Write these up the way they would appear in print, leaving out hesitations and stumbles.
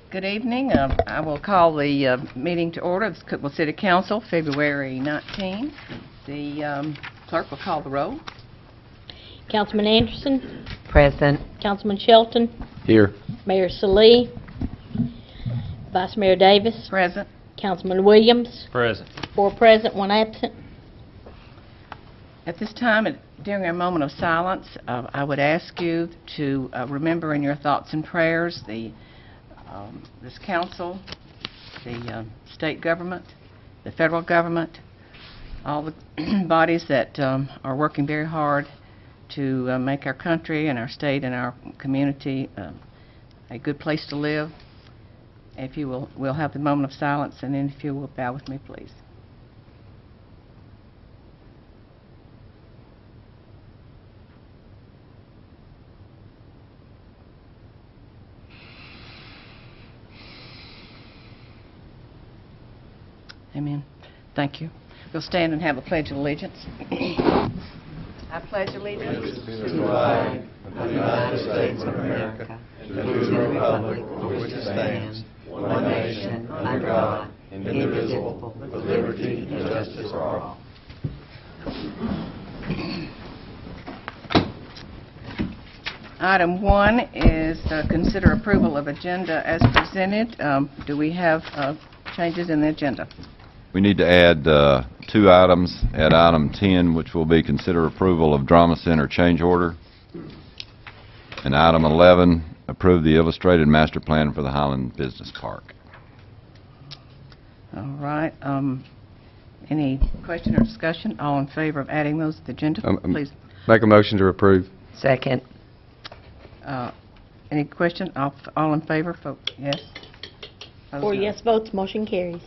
Good evening. I will call the meeting to order of the Cookeville City Council, February 19. The clerk will call the roll. Councilman Anderson. Present. Councilman Shelton. Here. Mayor Salee. Vice Mayor Davis. Present. Councilman Williams. Present. 4 present, 1 absent. At this time, during our moment of silence, I would ask you to remember in your thoughts and prayers this council, the state government, the federal government, all the bodies that are working very hard to make our country and our state and our community a good place to live. If you will, we'll have the moment of silence, and then if you will bow with me, please. Amen. Thank you. We'll stand and have a pledge of allegiance. I pledge allegiance To the flag of the United States of America, and to the republic for which it stands, one nation, under God, indivisible, with liberty and justice for all. Item 1 is consider approval of agenda as presented. Do we have changes in the agenda? We need to add 2 items. Add item 10, which will be consider approval of Drama Center change order. And item 11, approve the illustrated master plan for the Highland Business Park. All right. Any question or discussion? All in favor of adding those to the agenda, please. Make a motion to approve. Second. Any question? All in favor, vote yes. 4 yes votes, motion carries.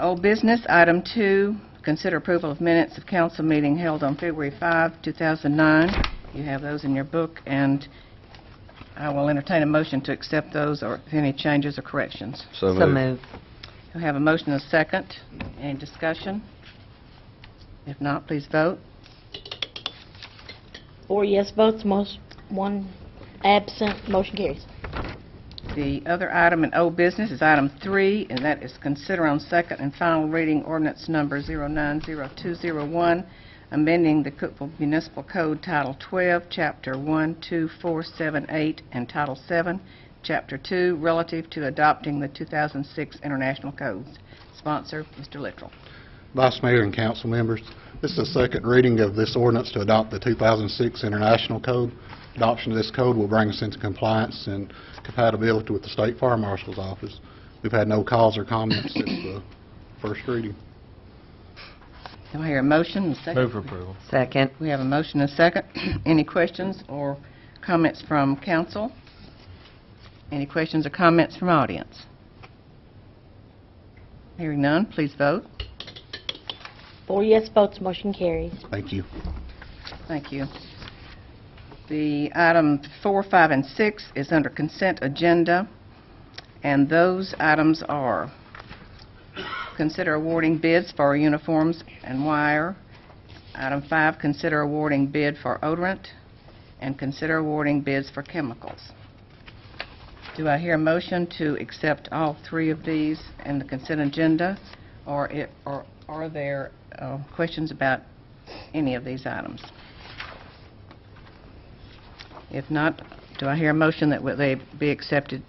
Old business, item 2, consider approval of minutes of council meeting held on February 5, 2009. You have those in your book, and I will entertain a motion to accept those or any changes or corrections. So moved. We have a motion and a second. Any discussion? If not, please vote. 4 yes votes, 1 absent, motion carries. The other item in old business is item 3, and that is consider on second and final reading ordinance number 090201, amending the Cookeville Municipal Code Title 12, Chapter 1, 2, 4, 7, 8, and Title 7, Chapter 2, relative to adopting the 2006 International Codes. Sponsor, Mr. Littrell. Vice Mayor and council members, this is the second reading of this ordinance to adopt the 2006 International Code. Adoption of this code will bring us into compliance and compatibility with the State Fire Marshal's Office. We've had no calls or comments since the first reading. Do I hear a motion and a second? Move for approval. Second. We have a motion and a second. Any questions or comments from council? Any questions or comments from audience? Hearing none, please vote. 4 yes votes, motion carries. Thank you. Thank you. The item 4, 5, and 6 is under consent agenda, and those items are consider awarding bids for uniforms and wire. Item 5, consider awarding bid for odorant, and consider awarding bids for chemicals. Do I hear a motion to accept all 3 of these in the consent agenda, or are there questions about any of these items? If not, do I hear a motion that they be accepted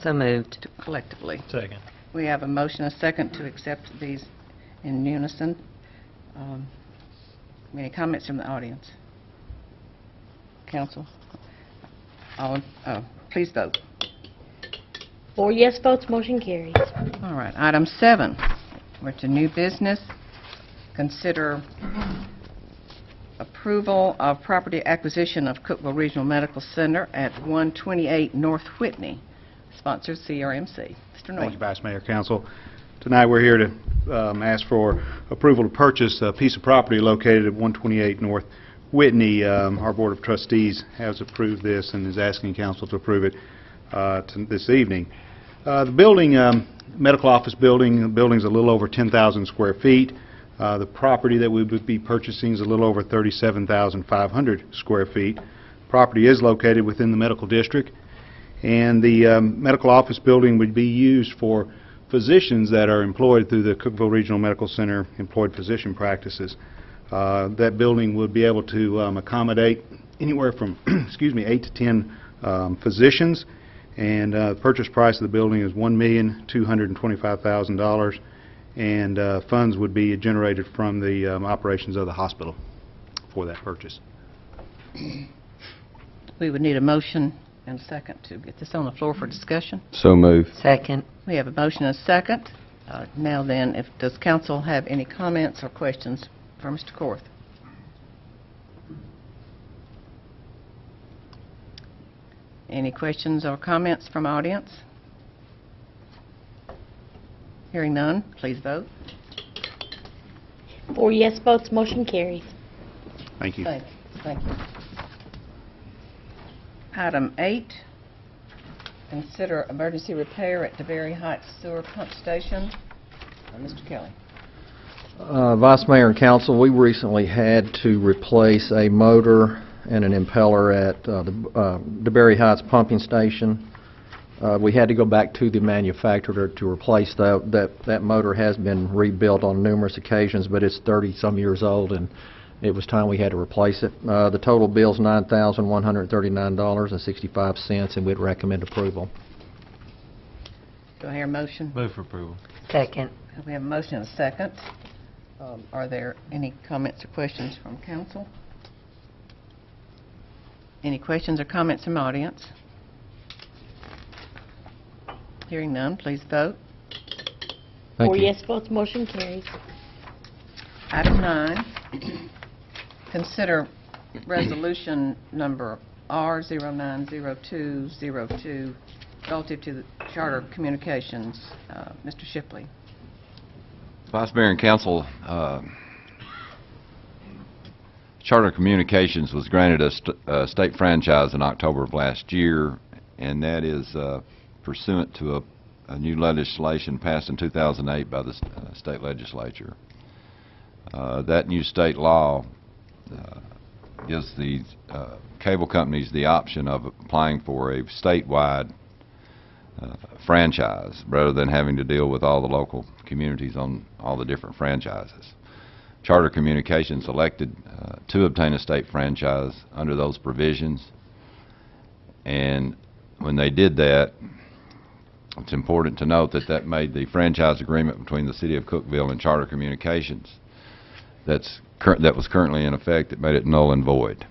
So moved. collectively? Second. We have a motion, a second, to accept these in unison. Any comments from the audience? Council? Please vote. 4 yes votes, motion carries. All right, item 7, we're to new business. Consider approval of property acquisition of Cookeville Regional Medical Center at 128 North Whitney. Sponsored CRMC. Mr. Norton. Thank you, Vice Mayor, Council. Tonight we're here to ask for approval to purchase a piece of property located at 128 North Whitney. Our Board of Trustees has approved this and is asking Council to approve it this evening. The building, medical office building, the building's a little over 10,000 square feet. The property that we would be purchasing is a little over 37,500 square feet. Property is located within the medical district, And the medical office building would be used for physicians that are employed through the Cookeville Regional Medical Center employed physician practices. That building would be able to accommodate anywhere from 8 to 10 physicians, and the purchase price of the building is $1,225,000, and funds would be generated from the operations of the hospital for that purchase. We would need a motion and a second to get this on the floor for discussion. So moved. Second. We have a motion and a second. Now then, does council have any comments or questions for Mr. Korth? Any questions or comments from audience? Hearing none, please vote. 4 yes votes, motion carries. Thank you. Thank you. Item 8, consider emergency repair at DeBerry Heights Sewer Pump Station. Mr. Kelly. Vice Mayor and Council, we recently had to replace a motor and an impeller at the DeBerry Heights Pumping Station. We had to go back to the manufacturer to replace that. That motor has been rebuilt on numerous occasions, but it's 30-some years old, and it was time we had to replace it. The total bill is $9,139.65, and we'd recommend approval. Do I hear a motion? Move for approval. Second. We have a motion and a second. Are there any comments or questions from council? Any questions or comments from audience? Hearing none, please vote. Thank 4 you. yes votes, motion carries. Item 9, consider resolution number R090202 relative to the Charter Communications. Mr. Shipley. Vice Mayor and Council, Charter Communications was granted a state franchise in October of last year, and that is pursuant to a new legislation passed in 2008 by the state legislature. That new state law gives the cable companies the option of applying for a statewide franchise rather than having to deal with all the local communities on all the different franchises. Charter Communications elected to obtain a state franchise under those provisions, and when they did that, it's important to note that that made the franchise agreement between the City of Cookeville and Charter Communications that was currently in effect, it made it null and void.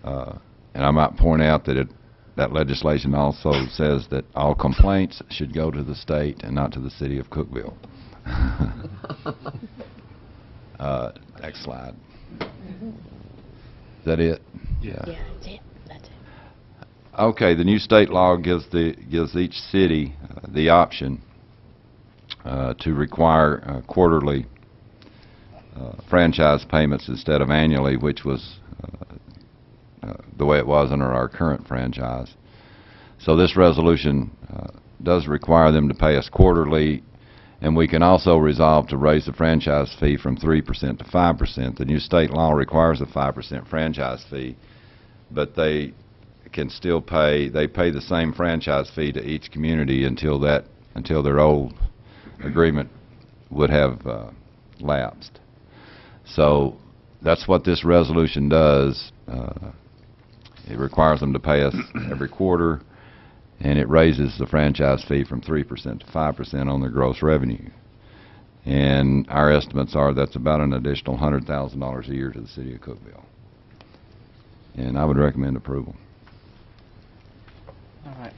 And I might point out that that legislation also says that all complaints should go to the state and not to the City of Cookeville. Next slide. Is that it? Yeah, that's it. That's it. Okay, the new state law gives each city the option to require quarterly franchise payments instead of annually, which was the way it was under our current franchise. So this resolution does require them to pay us quarterly, and we can also resolve to raise the franchise fee from 3% to 5%. The new state law requires a 5% franchise fee, but they can still pay the same franchise fee to each community until their old agreement would have lapsed. So that's what this resolution does. It requires them to pay us every quarter, and it raises the franchise fee from 3% to 5% on their gross revenue. And our estimates are that's about an additional $100,000 a year to the City of Cookeville. And I would recommend approval. All right.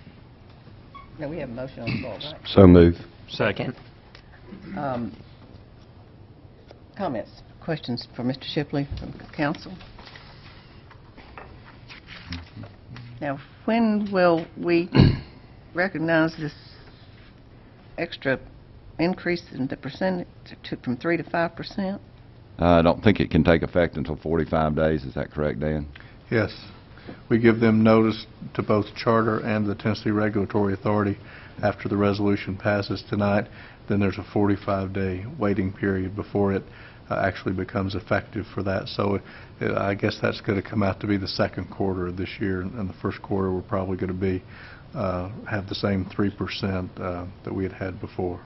Now we have a motion on the floor, right? So moved. Second. Comments, questions for Mr. Shipley from council? Now, when will we recognize this extra increase in the percentage from 3 to 5%? I don't think it can take effect until 45 days. Is that correct, Dan? Yes. We give them notice to both Charter and the Tennessee Regulatory Authority after the resolution passes tonight. Then there's a 45-day waiting period before it actually becomes effective for that. So I guess that's going to come out to be the second quarter of this year, and the first quarter we're probably going to be have the same 3% that we had had before.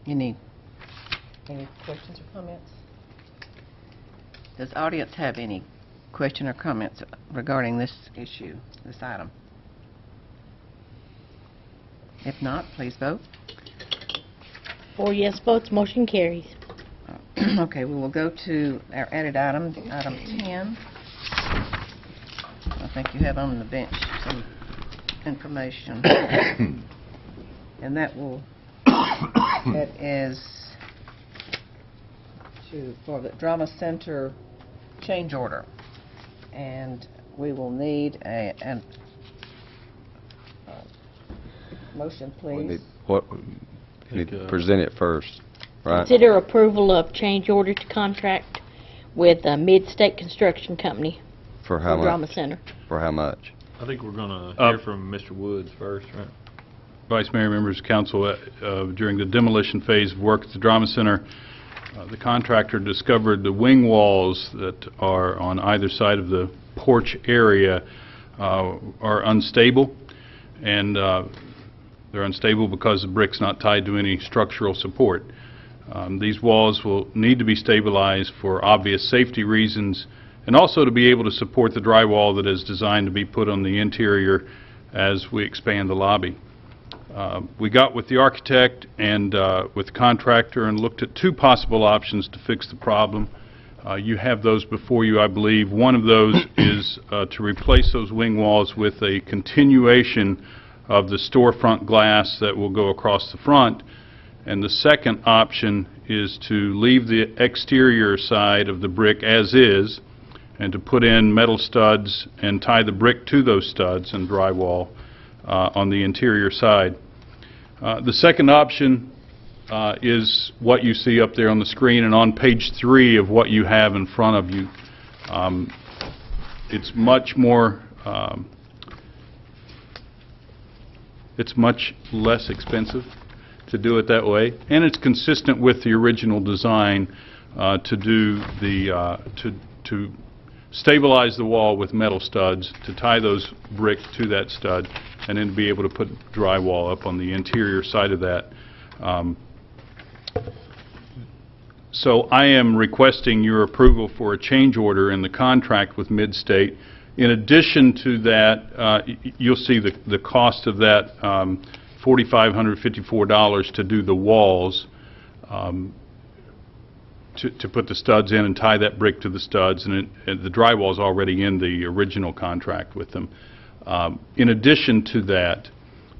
Any questions or comments? Does the audience have any question or comments regarding this issue, this item? If not, please vote. 4 yes votes, motion carries. Okay, we will go to our added item, item 10. I think you have on the bench some information. And that is for the Drama Center change order. And we will need a motion, please. You need to present it first, right? Consider approval of change order to contract with Mid-State Construction Company For for how Drama much? Center. For how much? I think we're going to hear from Mr. Woods first, right? Vice Mayor, members of council, during the demolition phase of work at the Drama Center, the contractor discovered the wing walls that are on either side of the porch area are unstable, and they're unstable because the brick's not tied to any structural support. These walls will need to be stabilized for obvious safety reasons, and also to be able to support the drywall that is designed to be put on the interior as we expand the lobby. We got with the architect and with the contractor and looked at two possible options to fix the problem. You have those before you, I believe. One of those is to replace those wing walls with a continuation of the storefront glass that will go across the front. And the second option is to leave the exterior side of the brick as is and to put in metal studs and tie the brick to those studs and drywall on the interior side. The second option is what you see up there on the screen and on page 3 of what you have in front of you. It's much more it's much less expensive to do it that way, and it's consistent with the original design to do the to stabilize the wall with metal studs, to tie those bricks to that stud, and then be able to put drywall up on the interior side of that. So I am requesting your approval for a change order in the contract with Mid-State. In addition to that, you'll see the cost of that, $4,554 to do the walls, to put the studs in and tie that brick to the studs, and the drywall is already in the original contract with them. In addition to that,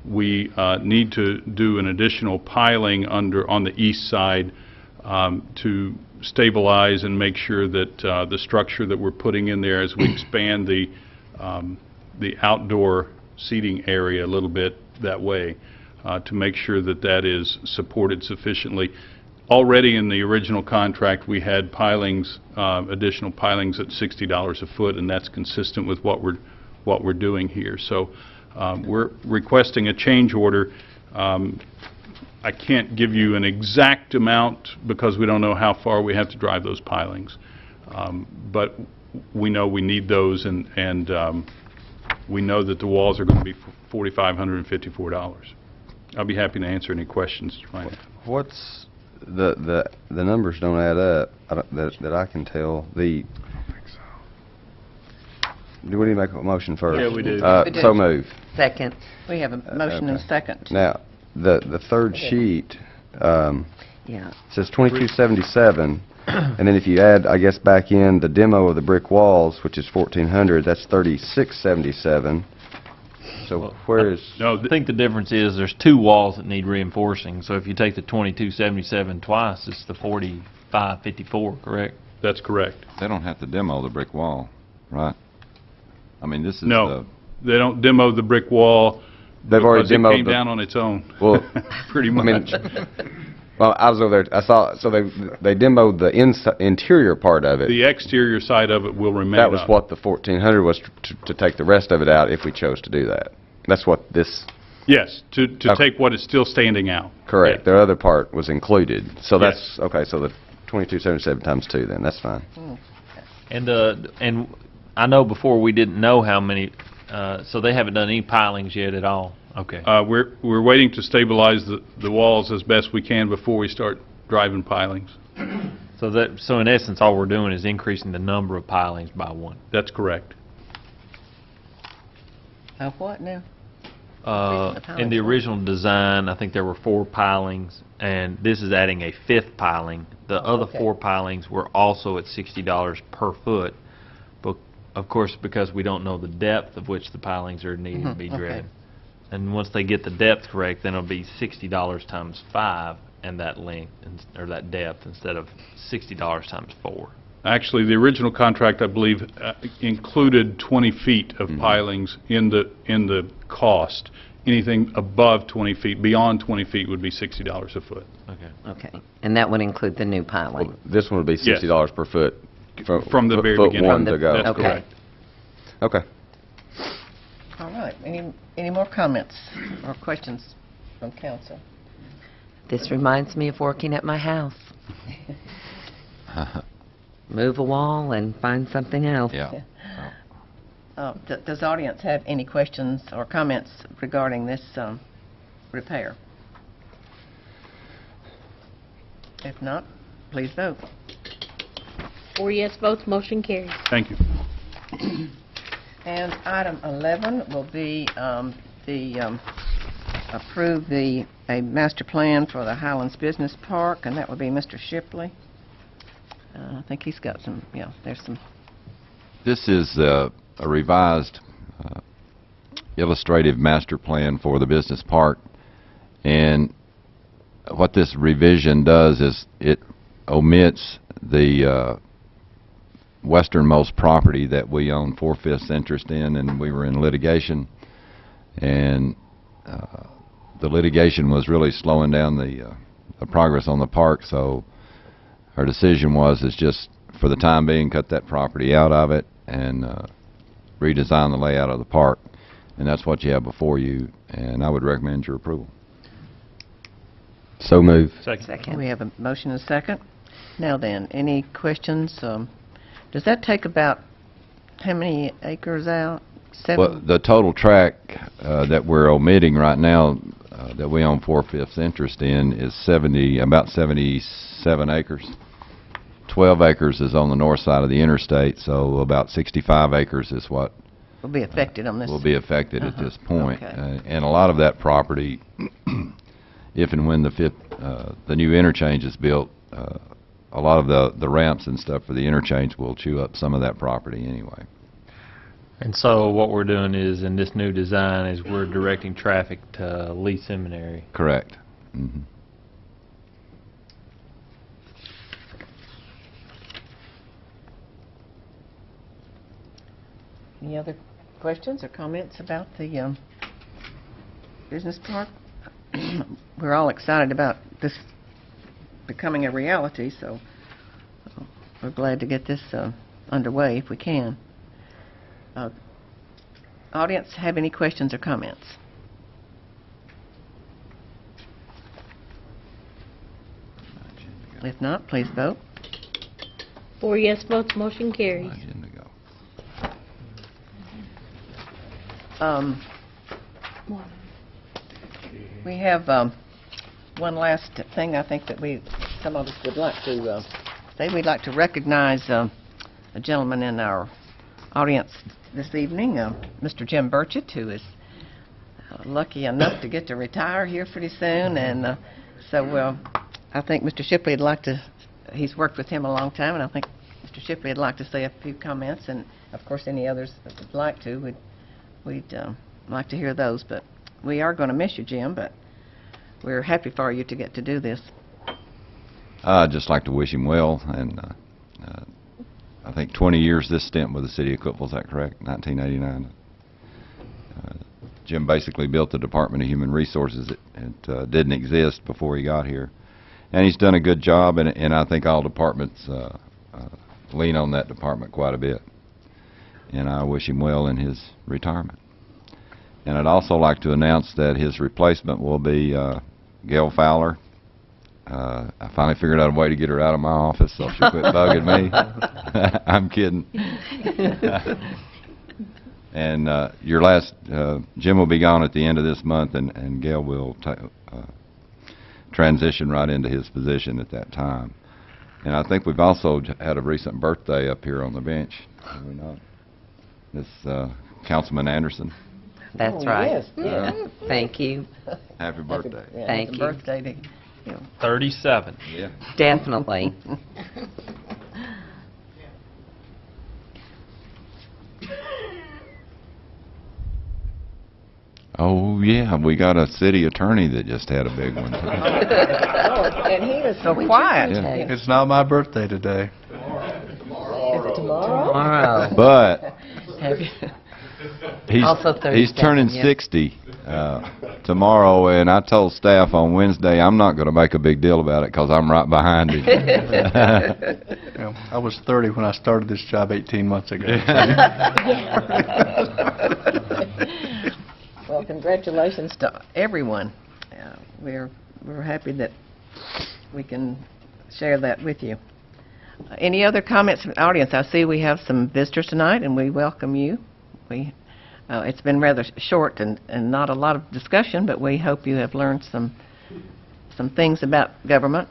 we need to do an additional piling on the east side to stabilize and make sure that the structure that we're putting in there as we expand the outdoor seating area a little bit that way, to make sure that that is supported sufficiently. Already in the original contract, we had pilings, additional pilings at $60 a foot, and that's consistent with what we're doing here. So we're requesting a change order. I can't give you an exact amount because we don't know how far we have to drive those pilings, but we know we need those, and we know that the walls are going to be $4,554. I'll be happy to answer any questions you might have. What's the numbers don't add up that I can tell. Do we need to make a motion first? Yeah, we do. We do. So move. Second. We have a motion and a second. Now, the third sheet Yeah. says 2277, and then if you add, I guess, back in the demo of the brick walls, which is 1,400, that's 3677. So where is? No, I think the difference is there's two walls that need reinforcing. So if you take the 2277 twice, it's the 4554, correct? That's correct. They don't have to demo the brick wall, right? I mean, this is No, they don't demo the brick wall. They've already because demoed it came down on its own. Well, pretty I much. mean, well, I was over there. I saw. So they demoed the interior part of it. The exterior side of it will remain That was up. what the 1,400 was to take the rest of it out if we chose to do that. That's what this. Yes, to Okay. take what is still standing out. Correct. Yeah. The other part was included. So that's Yes. okay. So the 2277 times 2, then that's fine. And I know before we didn't know how many, so they haven't done any pilings yet at all? Okay. We're waiting to stabilize the walls as best we can before we start driving pilings. So in essence, all we're doing is increasing the number of pilings by one. That's correct. Of what now? In the original design, I think there were 4 pilings, and this is adding a 5th piling. The other okay. 4 pilings were also at $60 per foot, but of course, because we don't know the depth of which the pilings are needing to be driven. Okay. And once they get the depth correct, then it'll be $60 times 5 and that length, or that depth, instead of $60 times 4. Actually, the original contract, I believe, included 20 feet of pilings in the cost. Anything above 20 feet, beyond 20 feet, would be $60 a foot. Okay. Okay, and that would include the new piling? Well, this one would be Yes. $60 per foot. From the very foot beginning. one to go. That's Okay. correct. Okay. All right. Any more comments or questions from council? This reminds me of working at my house. Move a wall and find something else. Yeah. Does the audience have any questions or comments regarding this repair? If not, please vote. 4 yes votes, motion carries. Thank you. And item 11 will be approve a master plan for the Highlands Business Park, and that will be Mr. Shipley. I think he's got some, there's some. This is a revised illustrative master plan for the business park, and what this revision does is it omits the westernmost property that we own 4/5 interest in, and we were in litigation, and the litigation was really slowing down the progress on the park, so our decision was just for the time being cut that property out of it and redesign the layout of the park, and that's what you have before you, and I would recommend your approval. So move. Second. We have a motion and a second. Now then, any questions? Does that take about how many acres out? 7? Well, the total tract that we're omitting right now that we own 4/5 interest in is about 77 acres. 12 acres is on the north side of the interstate, so about 65 acres is what Will be affected on this? will be affected at this point. Okay. And a lot of that property, if and when the new interchange is built, a lot of the ramps and stuff for the interchange will chew up some of that property anyway. And so what we're doing is, in this new design, is we're directing traffic to Lee Seminary. Correct. Mm-hmm. Any other questions or comments about the business park? We're all excited about this becoming a reality, so we're glad to get this underway if we can. Audience, have any questions or comments? If not, please vote. 4 yes votes, motion carries. Agenda go. We have one last thing I think that some of us would like to say. We'd like to recognize a gentleman in our audience this evening, Mr. Jim Burchett, who is lucky enough to get to retire here pretty soon. And so I think Mr. Shipley would like to, he's worked with him a long time, and I think Mr. Shipley would like to say a few comments. And, of course, any others that would like to, we'd like to hear those. But we are going to miss you, Jim, but we're happy for you to get to do this. I'd just like to wish him well, and I think 20 years this stint with the city of Cookeville, is that correct? 1989. Jim basically built the Department of Human Resources. It didn't exist before he got here, and he's done a good job, and I think all departments lean on that department quite a bit, and I wish him well in his retirement. And I'd also like to announce that his replacement will be Gail Fowler, I finally figured out a way to get her out of my office so she quit bugging me. I'm kidding. And your last, Jim will be gone at the end of this month, and Gail will transition right into his position at that time. And I think we've also had a recent birthday up here on the bench, have we not? This Councilman Anderson. That's Oh, right. yes, yes. Thank you. Happy birthday. Thank Happy you. birthday to you. 37. Yeah. Definitely. Oh, yeah, we got a city attorney that just had a big one, too. And he was so quiet. Yeah. It's not my birthday today. Is it tomorrow? Tomorrow. But Have you- Also he's 37, turning yeah. 60 tomorrow, and I told staff on Wednesday I'm not going to make a big deal about it because I'm right behind him. You know, I was 30 when I started this job 18 months ago. Well, congratulations to everyone. We're happy that we can share that with you. Any other comments from the audience? I see we have some visitors tonight, and we welcome you. It's been rather short and not a lot of discussion, but we hope you have learned some things about government.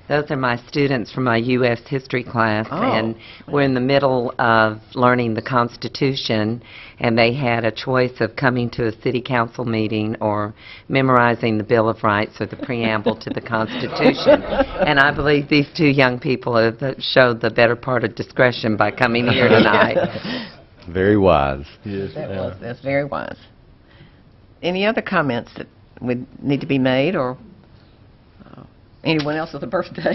Those are my students from my U.S. history class, Oh. and we're in the middle of learning the Constitution, and they had a choice of coming to a city council meeting or memorizing the Bill of Rights or the preamble to the Constitution. And I believe these two young people have showed the better part of discretion by coming here tonight. Very wise. That's very wise. Any other comments that would need to be made, or anyone else with a birthday?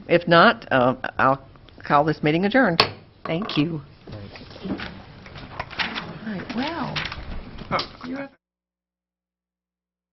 If not, I'll call this meeting adjourned. Thank you. All right, well.